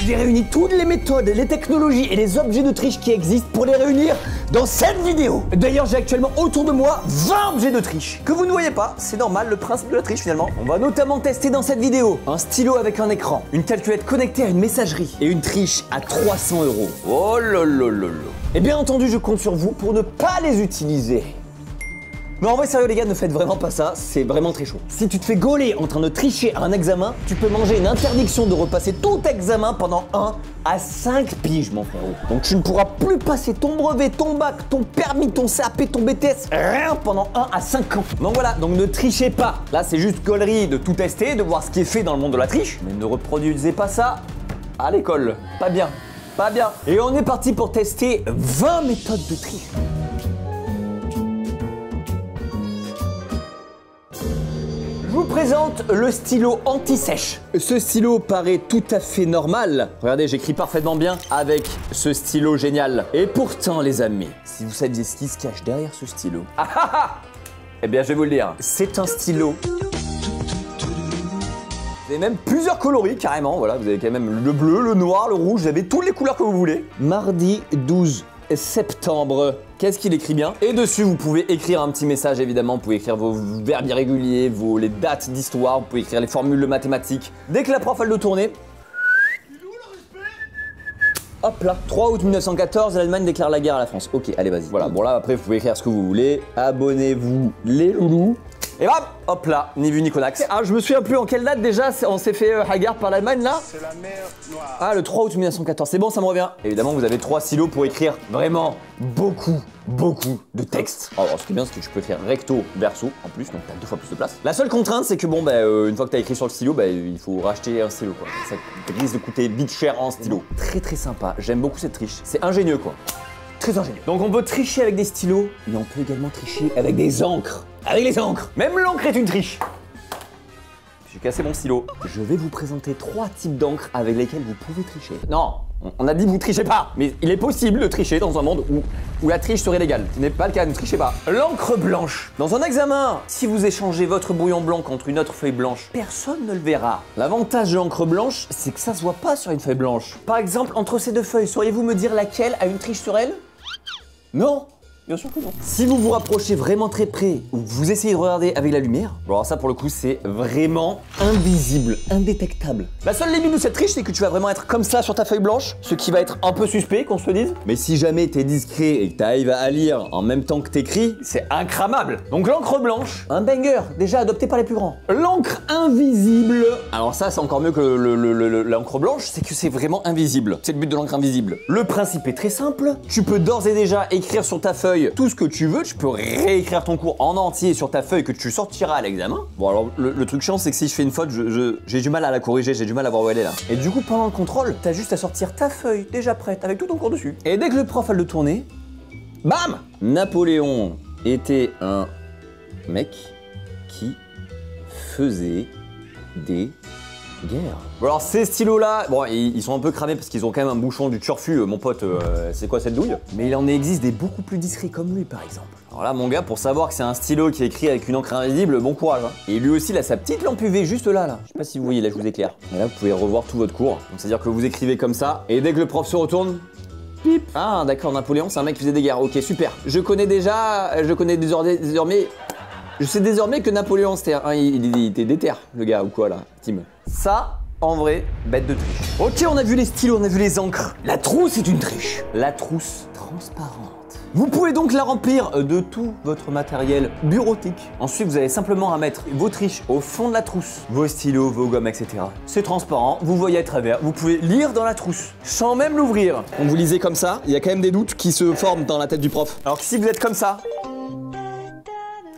j'ai réuni toutes les méthodes, les technologies et les objets de triche qui existent pour les réunir dans cette vidéo. D'ailleurs, j'ai actuellement autour de moi 20 objets de triche que vous ne voyez pas, c'est normal, le principe de la triche finalement. On va notamment tester dans cette vidéo un stylo avec un écran, une calculette connectée à une messagerie et une triche à 300 €. Oh lolololo. Et bien entendu, je compte sur vous pour ne pas les utiliser. Mais en vrai, sérieux les gars, ne faites vraiment pas ça, c'est vraiment très chaud. Si tu te fais gauler en train de tricher à un examen, tu peux manger une interdiction de repasser tout examen pendant 1 à 5 piges, mon frérot. Donc tu ne pourras plus passer ton brevet, ton bac, ton permis, ton CAP, ton BTS, rien pendant 1 à 5 ans. Donc voilà, donc ne trichez pas. Là, c'est juste gaulerie de tout tester, de voir ce qui est fait dans le monde de la triche. Mais ne reproduisez pas ça à l'école. Pas bien, pas bien. Et on est parti pour tester 20 méthodes de triche. Je vous présente le stylo anti-sèche. Ce stylo paraît tout à fait normal. Regardez, j'écris parfaitement bien avec ce stylo génial. Et pourtant, les amis, si vous saviez ce qui se cache derrière ce stylo, eh bien, je vais vous le dire. C'est un stylo. Vous avez même plusieurs coloris carrément. Voilà, vous avez quand même le bleu, le noir, le rouge. Vous avez toutes les couleurs que vous voulez. Mardi 12 septembre. Qu'est-ce qu'il écrit bien? Et dessus, vous pouvez écrire un petit message, évidemment. Vous pouvez écrire vos verbes irréguliers, les dates d'histoire, vous pouvez écrire les formules de mathématiques. Dès que la prof elle le tourner, hop là, 3 août 1914, l'Allemagne déclare la guerre à la France. Ok, allez, vas-y. Voilà, bon là, après, vous pouvez écrire ce que vous voulez. Abonnez-vous, les loulous. Et bam, hop là, ni vu ni connex. Ah, je me souviens plus en quelle date déjà on s'est fait hagarde par l'Allemagne là. C'est la mer Noire. Ah, le 3 août 1914, c'est bon, ça me revient. Évidemment, vous avez 3 stylos pour écrire vraiment beaucoup de texte. Alors, ce qui est bien, c'est que tu peux faire recto, verso en plus, donc t'as 2 fois plus de place. La seule contrainte, c'est que bon, une fois que t'as écrit sur le stylo, il faut racheter un stylo quoi. Ça risque de coûter vite cher en stylo. Très sympa, j'aime beaucoup cette triche. C'est ingénieux quoi. Très ingénieux. Donc on peut tricher avec des stylos, mais on peut également tricher avec des encres. Avec les encres. Même l'encre est une triche. J'ai cassé mon stylo. Je vais vous présenter 3 types d'encre avec lesquels vous pouvez tricher. Non, on a dit vous trichez pas. Mais il est possible de tricher dans un monde où la triche serait légale. Ce n'est pas le cas, ne trichez pas. L'encre blanche. Dans un examen, si vous échangez votre brouillon blanc contre une autre feuille blanche, personne ne le verra. L'avantage de l'encre blanche, c'est que ça se voit pas sur une feuille blanche. Par exemple, entre ces 2 feuilles, sauriez-vous me dire laquelle a une triche sur elle? Non, bien sûr que non. Si vous vous rapprochez vraiment très près ou que vous essayez de regarder avec la lumière, bon alors ça pour le coup c'est vraiment invisible, indétectable. La seule limite de cette triche c'est que tu vas vraiment être comme ça sur ta feuille blanche, ce qui va être un peu suspect qu'on se le dise. Mais si jamais t'es discret et que t'arrives à lire en même temps que t'écris, c'est incramable. Donc l'encre blanche, un banger, déjà adopté par les plus grands. L'encre invisible, alors ça c'est encore mieux que l'encre blanche, c'est que c'est vraiment invisible. C'est le but de l'encre invisible. Le principe est très simple, tu peux d'ores et déjà écrire sur ta feuille tout ce que tu veux, tu peux réécrire ton cours en entier sur ta feuille que tu sortiras à l'examen. Bon alors le truc chiant c'est que si je fais une faute, j'ai du mal à la corriger, j'ai du mal à voir où elle est là. Et du coup pendant le contrôle, t'as juste à sortir ta feuille déjà prête avec tout ton cours dessus. Et dès que le prof a le tourné, bam! Napoléon était un mec qui faisait des guerre. Bon alors ces stylos là, bon ils sont un peu cramés parce qu'ils ont quand même un bouchon du turfu, mon pote, c'est quoi cette douille? Mais il en existe des beaucoup plus discrets comme lui par exemple. Alors là mon gars, pour savoir que c'est un stylo qui est écrit avec une encre invisible, bon courage hein. Et lui aussi il a sa petite lampe UV juste là. Je sais pas si vous voyez, là je vous éclaire. Et là vous pouvez revoir tout votre cours. Donc c'est à dire que vous écrivez comme ça, et dès que le prof se retourne, pip. Ah d'accord, Napoléon c'est un mec qui faisait des guerres, ok super. Je connais désormais... Je sais désormais que Napoléon, c'était il était déter, le gars, ou quoi là, Tim. Ça, en vrai, bête de triche. Ok, on a vu les stylos, on a vu les encres. La trousse est une triche. La trousse transparente. Vous pouvez donc la remplir de tout votre matériel bureautique. Ensuite, vous avez simplement à mettre vos triches au fond de la trousse. Vos stylos, vos gommes, etc. C'est transparent, vous voyez à travers. Vous pouvez lire dans la trousse, sans même l'ouvrir. Quand vous lisez comme ça, il y a quand même des doutes qui se forment dans la tête du prof. Alors que si vous êtes comme ça...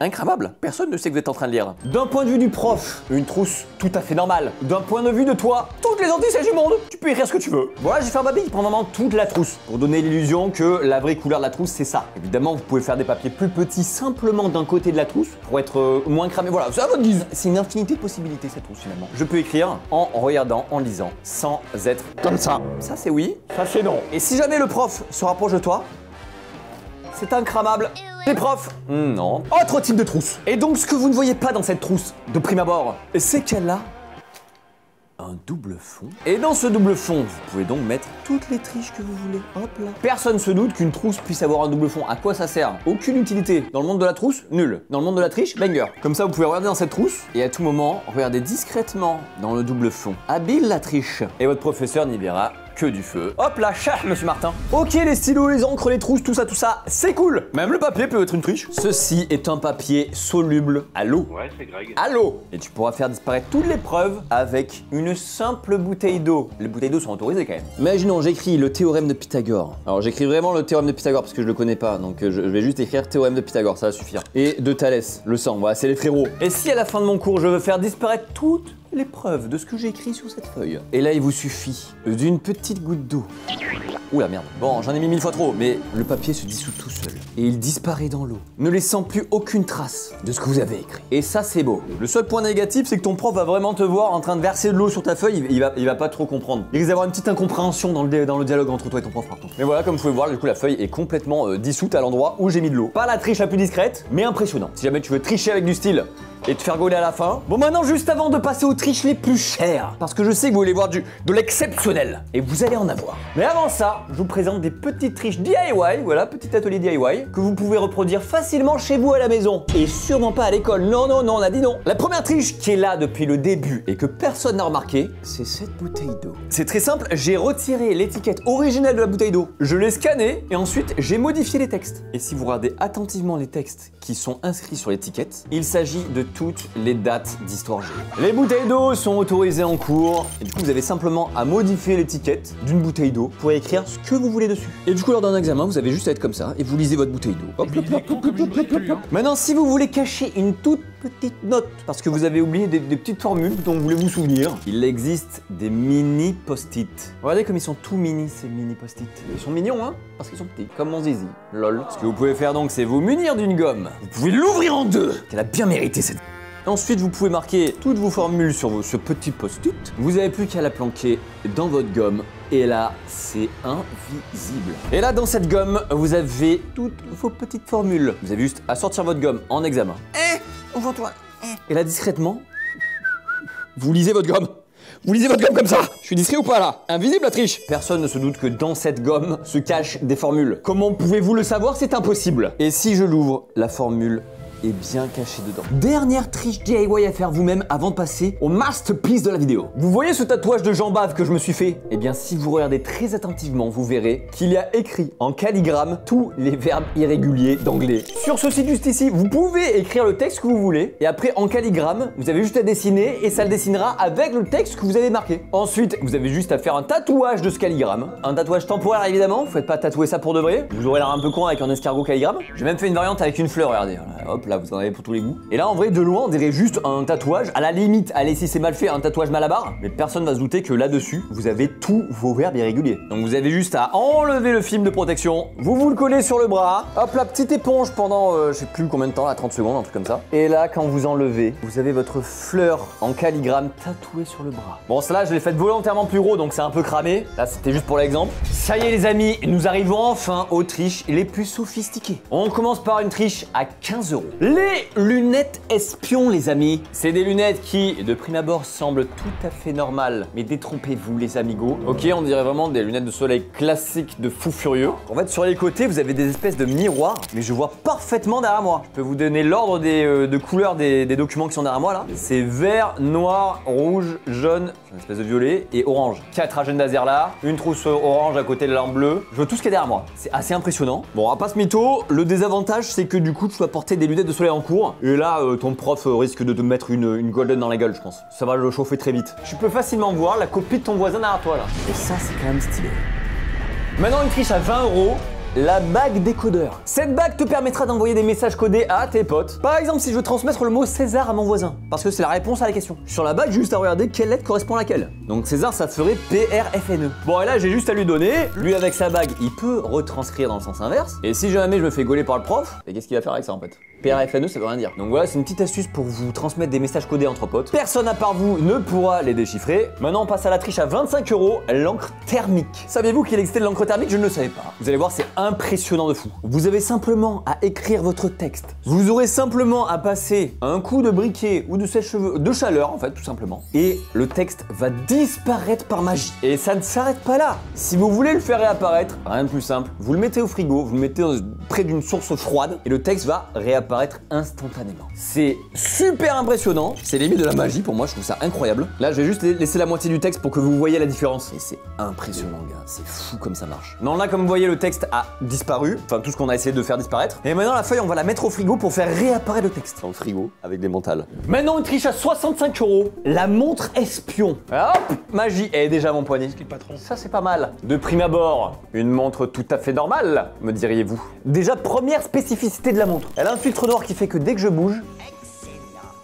Incroyable, personne ne sait que vous êtes en train de lire. D'un point de vue du prof, une trousse tout à fait normale. D'un point de vue de toi, toutes les antisèches du monde, tu peux écrire ce que tu veux. Voilà, j'ai fait un papier qui prend vraiment toute la trousse, pour donner l'illusion que la vraie couleur de la trousse, c'est ça. Évidemment, vous pouvez faire des papiers plus petits simplement d'un côté de la trousse, pour être moins cramé. Voilà, c'est à votre guise. C'est une infinité de possibilités cette trousse finalement. Je peux écrire en regardant, en lisant, sans être comme ça. Ça c'est oui, ça c'est non. Et si jamais le prof se rapproche de toi, c'est incramable. Les profs, non. Autre type de trousse. Et donc ce que vous ne voyez pas dans cette trousse, de prime abord, c'est qu'elle a un double fond. Et dans ce double fond, vous pouvez donc mettre toutes les triches que vous voulez. Hop là. Personne se doute qu'une trousse puisse avoir un double fond. À quoi ça sert? Aucune utilité. Dans le monde de la trousse, nul. Dans le monde de la triche, banger. Comme ça, vous pouvez regarder dans cette trousse et à tout moment, regardez discrètement dans le double fond. Habile la triche. Et votre professeur n'y verra que du feu. Hop là, chat, monsieur Martin. Ok, les stylos, les encres, les trousses, tout ça, c'est cool. Même le papier peut être une triche. Ceci est un papier soluble à l'eau. Ouais, c'est Greg. À l'eau. Et tu pourras faire disparaître toutes les preuves avec une simple bouteille d'eau. Les bouteilles d'eau sont autorisées quand même. Imaginons, j'écris le théorème de Pythagore. Alors j'écris vraiment le théorème de Pythagore parce que je le connais pas, donc je vais juste écrire théorème de Pythagore, ça va suffire. Et de Thalès, le sang, voilà, c'est les frérots. Et si à la fin de mon cours, je veux faire disparaître toutes les preuves de ce que j'ai écrit sur cette feuille. Et là, il vous suffit d'une petite goutte d'eau. Ouh la merde. Bon, j'en ai mis 1000 fois trop, mais le papier se dissout tout seul. Et il disparaît dans l'eau, ne laissant plus aucune trace de ce que vous avez écrit. Et ça, c'est beau. Le seul point négatif, c'est que ton prof va vraiment te voir en train de verser de l'eau sur ta feuille, il va pas trop comprendre. Il risque d'avoir une petite incompréhension dans le dialogue entre toi et ton prof, par contre. Mais voilà, comme vous pouvez voir, du coup, la feuille est complètement dissoute à l'endroit où j'ai mis de l'eau. Pas la triche la plus discrète, mais impressionnant. Si jamais tu veux tricher avec du style et te faire gauler à la fin. Bon, maintenant, juste avant de passer aux triches les plus chères, parce que je sais que vous voulez voir de l'exceptionnel, et vous allez en avoir. Mais avant ça, je vous présente des petites triches DIY, voilà, petit atelier DIY, que vous pouvez reproduire facilement chez vous à la maison, et sûrement pas à l'école. Non, non, non, on a dit non. La première triche qui est là depuis le début, et que personne n'a remarqué, c'est cette bouteille d'eau. C'est très simple, j'ai retiré l'étiquette originale de la bouteille d'eau, je l'ai scannée, et ensuite, j'ai modifié les textes. Et si vous regardez attentivement les textes qui sont inscrits sur l'étiquette, il s'agit de toutes les dates d'histoire géo. Les bouteilles d'eau sont autorisées en cours et du coup vous avez simplement à modifier l'étiquette d'une bouteille d'eau pour écrire ce que vous voulez dessus. Et du coup lors d'un examen vous avez juste à être comme ça et vous lisez votre bouteille d'eau. Hop, hop, hop, hop, hop, hop, hop, hop. Maintenant si vous voulez cacher une toute petite note parce que vous avez oublié des petites formules dont vous voulez vous souvenir, il existe des mini post-it. Regardez comme ils sont tout mini ces mini post-it. Ils sont mignons hein parce qu'ils sont petits comme mon zizi. Lol. Ce que vous pouvez faire donc c'est vous munir d'une gomme. Vous pouvez l'ouvrir en deux. Elle a bien mérité cette. Ensuite, vous pouvez marquer toutes vos formules sur ce petit post-it. Vous n'avez plus qu'à la planquer dans votre gomme. Et là, c'est invisible. Et là, dans cette gomme, vous avez toutes vos petites formules. Vous avez juste à sortir votre gomme en examen. Ouvre-toi. Et là, discrètement, vous lisez votre gomme. Vous lisez votre gomme comme ça. Je suis discret ou pas là? Invisible la triche. Personne ne se doute que dans cette gomme se cachent des formules. Comment pouvez-vous le savoir? C'est impossible. Et si je l'ouvre, la formule est bien caché dedans. Dernière triche DIY à faire vous-même avant de passer au masterpiece de la vidéo. Vous voyez ce tatouage de Jean Bave que je me suis fait? Eh bien, si vous regardez très attentivement, vous verrez qu'il y a écrit en calligramme tous les verbes irréguliers d'anglais. Sur ce site juste ici, vous pouvez écrire le texte que vous voulez et après en calligramme, vous avez juste à dessiner et ça le dessinera avec le texte que vous avez marqué. Ensuite, vous avez juste à faire un tatouage de ce calligramme. Un tatouage temporaire évidemment, vous faites pas tatouer ça pour de vrai. Vous aurez l'air un peu con avec un escargot calligramme. J'ai même fait une variante avec une fleur, regardez. Hop là, vous en avez pour tous les goûts. Et là, en vrai, de loin, on dirait juste un tatouage. À la limite, allez, si c'est mal fait, un tatouage Malabar. Mais personne va se douter que là-dessus, vous avez tous vos verbes irréguliers. Donc vous avez juste à enlever le film de protection. Vous le collez sur le bras. Hop, la petite éponge pendant, je sais plus combien de temps, là, 30 secondes, un truc comme ça. Et là, quand vous enlevez, vous avez votre fleur en calligramme tatouée sur le bras. Bon, celle-là, je l'ai faite volontairement plus gros, donc c'est un peu cramé. Là, c'était juste pour l'exemple. Ça y est, les amis, nous arrivons enfin aux triches les plus sophistiquées. On commence par une triche à 15 €. Les lunettes espions, les amis. C'est des lunettes qui, de prime abord, semblent tout à fait normales. Mais détrompez-vous, les amigos. Ok, on dirait vraiment des lunettes de soleil classiques de fou furieux. En fait, sur les côtés, vous avez des espèces de miroirs, mais je vois parfaitement derrière moi. Je peux vous donner l'ordre de couleurs des documents qui sont derrière moi, là. C'est vert, noir, rouge, jaune, une espèce de violet, et orange. 4 agendas là, une trousse orange à côté de la lampe bleue. Je vois tout ce qui est derrière moi. C'est assez impressionnant. Bon, on va pas se mytho. Le désavantage, c'est que du coup, tu dois porter des lunettes de soleil en cours. Et là, ton prof risque de te mettre une golden dans la gueule, je pense. Ça va le chauffer très vite. Tu peux facilement voir la copie de ton voisin derrière toi, là. Et ça, c'est quand même stylé. Maintenant, une triche à 20 €. La bague décodeur. Cette bague te permettra d'envoyer des messages codés à tes potes. Par exemple, si je veux transmettre le mot César à mon voisin, parce que c'est la réponse à la question. Sur la bague, j'ai juste à regarder quelle lettre correspond à laquelle. Donc César, ça ferait PRFNE. Bon, et là, j'ai juste à lui donner. Lui, avec sa bague, il peut retranscrire dans le sens inverse. Et si jamais je me fais gauler par le prof, et qu'est-ce qu'il va faire avec ça en fait? PRFNE, ça veut rien dire. Donc voilà, c'est une petite astuce pour vous transmettre des messages codés entre potes. Personne à part vous ne pourra les déchiffrer. Maintenant, on passe à la triche à 25 €, l'encre thermique. Saviez-vous qu'il existait de l'encre thermique? Je ne le savais pas. Vous allez voir, c'est impressionnant de fou. Vous avez simplement à écrire votre texte. Vous aurez simplement à passer un coup de briquet ou de sèche-cheveux, de chaleur en fait, tout simplement. Et le texte va disparaître par magie. Et ça ne s'arrête pas là. Si vous voulez le faire réapparaître, rien de plus simple. Vous le mettez au frigo, vous le mettez près d'une source froide et le texte va réapparaître instantanément. C'est super impressionnant. C'est limite de la magie pour moi, je trouve ça incroyable. Là, je vais juste laisser la moitié du texte pour que vous voyez la différence. Et c'est impressionnant, gars. C'est fou comme ça marche. Non, là, comme vous voyez, le texte a disparu. Enfin, tout ce qu'on a essayé de faire disparaître. Et maintenant, la feuille, on va la mettre au frigo pour faire réapparaître le texte. Dans le frigo, avec des mentales. Maintenant, une triche à 65 €. La montre espion. Hop, magie. Et déjà mon poignet. Ça, c'est pas mal. De prime abord, une montre tout à fait normale, me diriez-vous. Déjà, première spécificité de la montre. Elle a un filtre noir qui fait que dès que je bouge,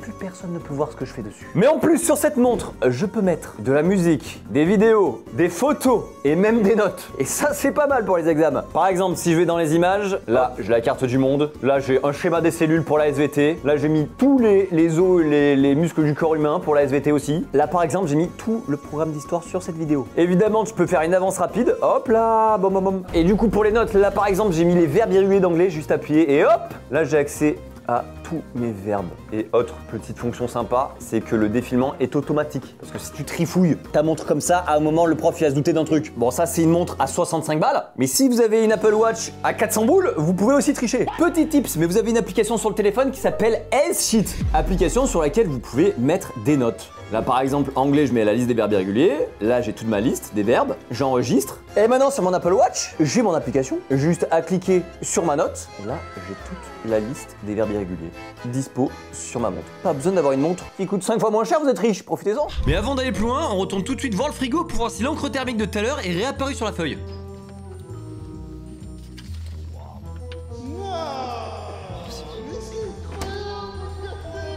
plus personne ne peut voir ce que je fais dessus. Mais en plus, sur cette montre, je peux mettre de la musique, des vidéos, des photos et même des notes. Et ça, c'est pas mal pour les examens. Par exemple, si je vais dans les images, là, j'ai la carte du monde. Là, j'ai un schéma des cellules pour la SVT. Là, j'ai mis tous les os et les muscles du corps humain pour la SVT aussi. Là, par exemple, j'ai mis tout le programme d'histoire sur cette vidéo. Évidemment, tu peux faire une avance rapide. Hop là, bom bom bom. Et du coup, pour les notes, là, par exemple, j'ai mis les verbes irréguliers d'anglais, juste appuyer et hop, là, j'ai accès à tous mes verbes. Et autre petite fonction sympa, c'est que le défilement est automatique. Parce que si tu trifouilles ta montre comme ça, à un moment, le prof il va se douter d'un truc. Bon, ça, c'est une montre à 65 balles. Mais si vous avez une Apple Watch à 400 boules, vous pouvez aussi tricher. Petit tips, mais vous avez une application sur le téléphone qui s'appelle Health Sheet. Application sur laquelle vous pouvez mettre des notes. Là, par exemple, anglais, je mets la liste des verbes irréguliers. Là, j'ai toute ma liste des verbes. J'enregistre. Et maintenant, sur mon Apple Watch, j'ai mon application. Juste à cliquer sur ma note. Et là, j'ai toute la liste des verbes irréguliers dispo sur ma montre. Pas besoin d'avoir une montre qui coûte 5 fois moins cher, vous êtes riche, profitez-en. Mais avant d'aller plus loin, on retourne tout de suite voir le frigo pour voir si l'encre thermique de tout à l'heure est réapparue sur la feuille.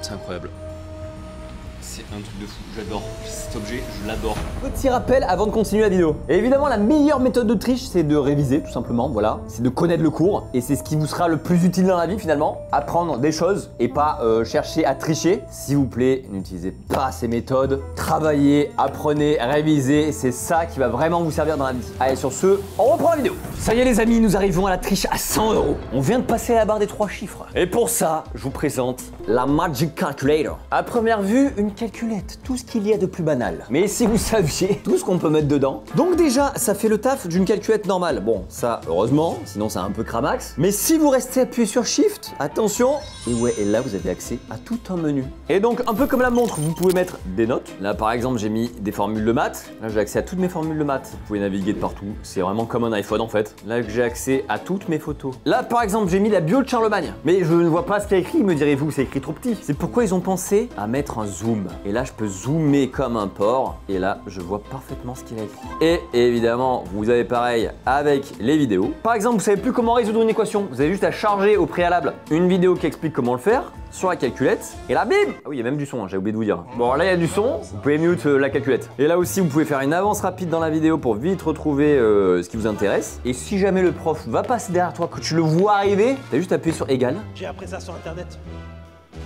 C'est incroyable. C'est un truc de fou, j'adore. Cet objet, je l'adore. Petit rappel avant de continuer la vidéo. Et évidemment, la meilleure méthode de triche, c'est de réviser, tout simplement, voilà. C'est de connaître le cours. Et c'est ce qui vous sera le plus utile dans la vie, finalement. Apprendre des choses et pas chercher à tricher. S'il vous plaît, n'utilisez pas ces méthodes. Travaillez, apprenez, révisez. C'est ça qui va vraiment vous servir dans la vie. Allez, sur ce, on reprend la vidéo. Ça y est, les amis, nous arrivons à la triche à 100 €. On vient de passer à la barre des 3 chiffres. Et pour ça, je vous présente la Magic Calculator. À première vue, une calculette, tout ce qu'il y a de plus banal. Mais si vous saviez tout ce qu'on peut mettre dedans. Donc déjà, ça fait le taf d'une calculette normale. Bon, ça, heureusement, sinon c'est un peu cramax. Mais si vous restez appuyé sur Shift, attention, et ouais, et là vous avez accès à tout un menu. Et donc, un peu comme la montre, vous pouvez mettre des notes. Là, par exemple, j'ai mis des formules de maths. Là, j'ai accès à toutes mes formules de maths. Vous pouvez naviguer de partout. C'est vraiment comme un iPhone en fait. Là, j'ai accès à toutes mes photos. Là, par exemple, j'ai mis la bio de Charlemagne. Mais je ne vois pas ce qu'il y a écrit, me direz-vous, c'est écrit trop petit. C'est pourquoi ils ont pensé à mettre un zoom. Et là, je peux zoomer comme un porc. Et là, je vois parfaitement ce qu'il a écrit. Et évidemment, vous avez pareil avec les vidéos. Par exemple, vous savez plus comment résoudre une équation. Vous avez juste à charger au préalable une vidéo qui explique comment le faire sur la calculette. Et là, bim! Ah oui, il y a même du son, hein, j'ai oublié de vous dire. Bon, là, il y a du son. Vous pouvez mute la calculette. Et là aussi, vous pouvez faire une avance rapide dans la vidéo pour vite retrouver ce qui vous intéresse. Et si jamais le prof va passer derrière toi, que tu le vois arriver, t'as juste appuyé sur égal. J'ai appris ça sur internet.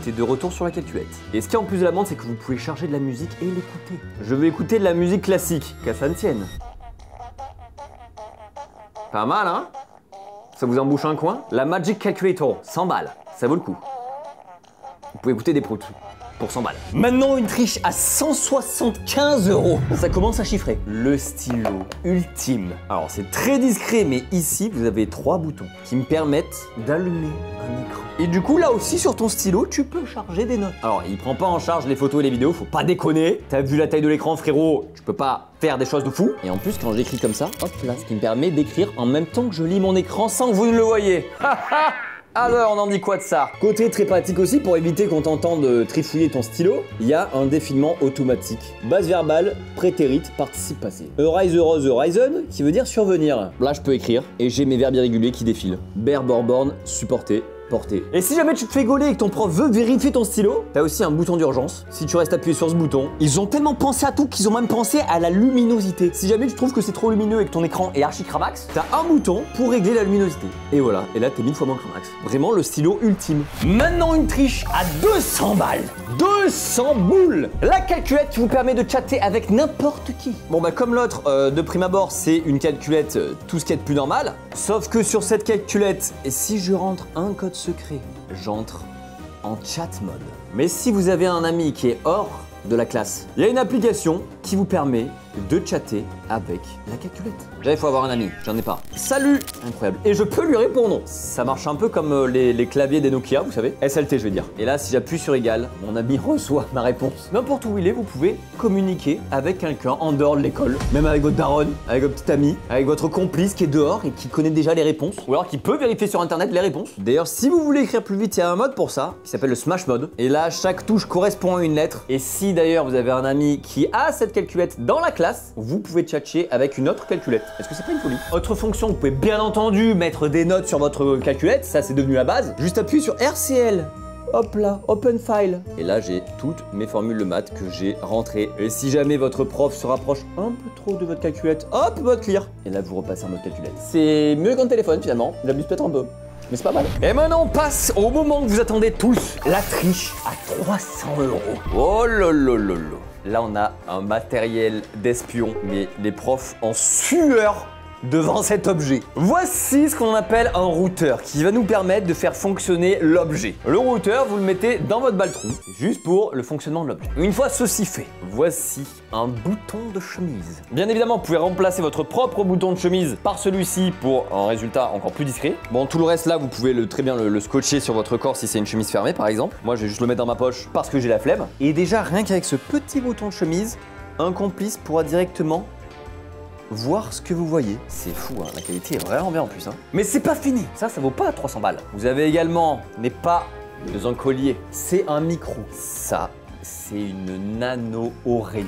T'es de retour sur la calculette. Et ce qui est en plus de la montre, c'est que vous pouvez charger de la musique et l'écouter. Je vais écouter de la musique classique, qu'à ça ne tienne. Pas mal, hein? Ça vous embouche un coin? La Magic Calculator, 100 balles, ça vaut le coup. Vous pouvez écouter des proutes pour 100 balles. Maintenant, une triche à 175 €. Ça commence à chiffrer. Le stylo ultime. Alors, c'est très discret, mais ici, vous avez 3 boutons qui me permettent d'allumer un écran. Et du coup, là aussi, sur ton stylo, tu peux charger des notes. Alors, il prend pas en charge les photos et les vidéos, faut pas déconner. T'as vu la taille de l'écran, frérot, tu peux pas faire des choses de fou. Et en plus, quand j'écris comme ça, hop là, ce qui me permet d'écrire en même temps que je lis mon écran sans que vous ne le voyez. Alors, on en dit quoi de ça? Côté très pratique aussi, pour éviter qu'on t'entende trifouiller ton stylo, il y a un défilement automatique. Base verbale, prétérite, participe passé. Arise, rose, horizon, qui veut dire survenir. Là, je peux écrire, et j'ai mes verbes irréguliers qui défilent. Bear, born, supporter, portée. Et si jamais tu te fais gauler et que ton prof veut vérifier ton stylo, t'as aussi un bouton d'urgence. Si tu restes appuyé sur ce bouton, ils ont tellement pensé à tout qu'ils ont même pensé à la luminosité. Si jamais tu trouves que c'est trop lumineux et que ton écran est archi cramax, t'as un bouton pour régler la luminosité. Et voilà, et là t'es 1000 fois moins cramax. Vraiment le stylo ultime. Maintenant une triche à 200 balles. 200 boules. La calculette qui vous permet de chatter avec n'importe qui. Bon bah comme l'autre, de prime abord, c'est une calculette, tout ce qui est de plus normal. Sauf que sur cette calculette, et si je rentre un code secret, j'entre en chat mode. Mais si vous avez un ami qui est hors de la classe, il y a une application qui vous permet de chatter avec la calculette. Déjà, il faut avoir un ami, j'en ai pas. Salut! Incroyable. Et je peux lui répondre. Ça marche un peu comme les claviers des Nokia, vous savez. SLT, je vais dire. Et là, si j'appuie sur égal, mon ami reçoit ma réponse. N'importe où il est, vous pouvez communiquer avec quelqu'un en dehors de l'école. Même avec votre daronne, avec votre petit ami, avec votre complice qui est dehors et qui connaît déjà les réponses. Ou alors qui peut vérifier sur internet les réponses. D'ailleurs, si vous voulez écrire plus vite, il y a un mode pour ça, qui s'appelle le Smash Mode. Et là, chaque touche correspond à une lettre. Et si d'ailleurs vous avez un ami qui a cette calculette dans la classe, vous pouvez tchatcher avec une autre calculette. Est-ce que c'est pas une folie? Autre fonction, vous pouvez bien entendu mettre des notes sur votre calculette, ça c'est devenu la base. Juste appuyer sur RCL. Hop là, Open File. Et là, j'ai toutes mes formules de maths que j'ai rentrées. Et si jamais votre prof se rapproche un peu trop de votre calculette, hop, mode clear. Et là, vous repassez en mode calculette. C'est mieux qu'un téléphone finalement, j'abuse peut-être un peu. Mais c'est pas mal. Et maintenant, on passe au moment que vous attendez tous, la triche à 300 €. Oh lolololo. Là, on a un matériel d'espion, mais les profs en sueur devant cet objet. Voici ce qu'on appelle un routeur qui va nous permettre de faire fonctionner l'objet. Le routeur, vous le mettez dans votre baltrou, juste pour le fonctionnement de l'objet. Une fois ceci fait, voici un bouton de chemise. Bien évidemment, vous pouvez remplacer votre propre bouton de chemise par celui-ci pour un résultat encore plus discret. Bon, tout le reste là, vous pouvez très bien le scotcher sur votre corps si c'est une chemise fermée par exemple. Moi, je vais juste le mettre dans ma poche parce que j'ai la flemme. Et déjà, rien qu'avec ce petit bouton de chemise, un complice pourra directement voir ce que vous voyez. C'est fou, hein, la qualité est vraiment bien en plus. Hein. Mais c'est pas fini, ça vaut pas 300 balles. Vous avez également, n'est pas un collier, c'est un micro. Ça, c'est une nano-oreillette.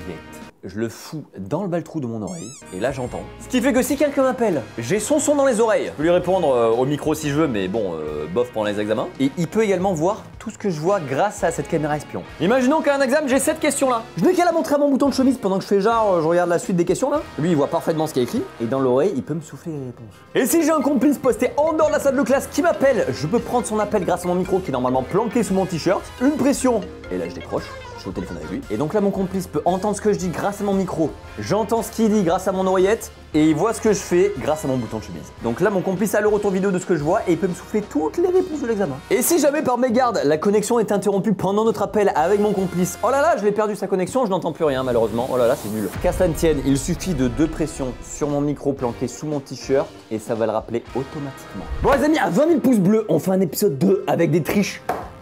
Je le fous dans le baltrou de mon oreille et là j'entends. Ce qui fait que si quelqu'un m'appelle, j'ai son son dans les oreilles. Je peux lui répondre au micro si je veux, mais bon, bof pendant les examens. Et il peut également voir tout ce que je vois grâce à cette caméra espion. Imaginons qu'à un examen, j'ai cette question-là. Je n'ai qu'à la montrer à mon bouton de chemise pendant que je fais genre, je regarde la suite des questions là. Lui, il voit parfaitement ce qui est écrit et dans l'oreille, il peut me souffler les réponses. Et si j'ai un complice posté en dehors de la salle de classe qui m'appelle, je peux prendre son appel grâce à mon micro qui est normalement planqué sous mon t-shirt. Une pression, et là je décroche. Je suis au téléphone avec lui. Et donc là, mon complice peut entendre ce que je dis grâce à mon micro. J'entends ce qu'il dit grâce à mon oreillette. Et il voit ce que je fais grâce à mon bouton de chemise. Donc là, mon complice a le retour vidéo de ce que je vois et il peut me souffler toutes les réponses de l'examen. Et si jamais par mégarde, la connexion est interrompue pendant notre appel avec mon complice, oh là là, je l'ai perdu sa connexion, je n'entends plus rien malheureusement. Oh là là, c'est nul. Qu'à cela ne tienne, il suffit de 2 pressions sur mon micro planqué sous mon t-shirt et ça va le rappeler automatiquement. Bon les amis, à 20 000 pouces bleus, on fait un épisode 2 avec des triches.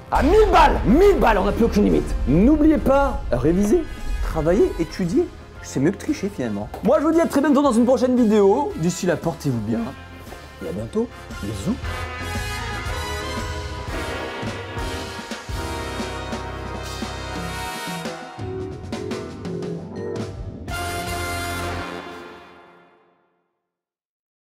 À 1000 balles 1000 balles, on n'a plus aucune limite. N'oubliez pas, réviser, travailler, étudier. C'est mieux que tricher finalement. Moi je vous dis à très bientôt dans une prochaine vidéo. D'ici là, portez-vous bien. Et à bientôt. Bisous.